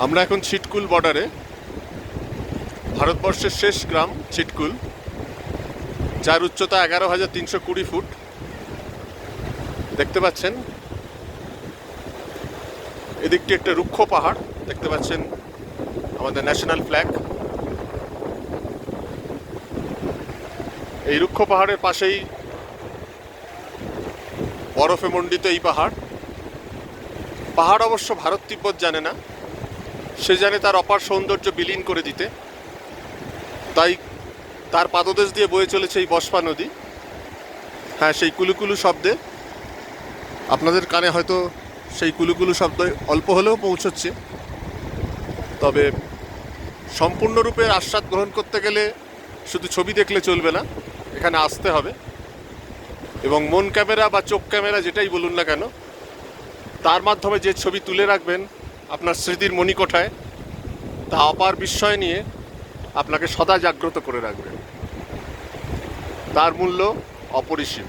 আমরা এখন ছিটকুল বর্ডারে, ভারতবর্ষের শেষ গ্রাম ছিটকুল, যার উচ্চতা 11,320 ফুট। দেখতে পাচ্ছেন এদিকটি একটা রুক্ষ পাহাড়, দেখতে পাচ্ছেন আমাদের ন্যাশনাল ফ্ল্যাগ। এই রুক্ষ পাহাড়ের পাশেই বরফে মণ্ডিত এই পাহাড়। পাহাড় অবশ্য ভারত তিব্বত জানে না, সে জানে তার অপার সৌন্দর্য বিলীন করে দিতে, তাই তার পাদদেশ দিয়ে বয়ে চলেছে এই বস্পা নদী। হ্যাঁ, সেই কুলুকুলু শব্দে আপনাদের কানে হয়তো সেই কুলুকুলু শব্দ অল্প হলেও পৌঁছচ্ছে, তবে সম্পূর্ণরূপে আস্বাদ গ্রহণ করতে গেলে শুধু ছবি দেখলে চলবে না, এখানে আসতে হবে এবং মন ক্যামেরা বা চোখ ক্যামেরা যেটাই বলুন না কেন, তার মাধ্যমে যে ছবি তুলে রাখবেন আপনার স্মৃতির মণিকোঠায়, তা অপার বিস্ময় নিয়ে আপনাকে সদা জাগ্রত করে রাখবে। তার মূল্য অপরিসীম।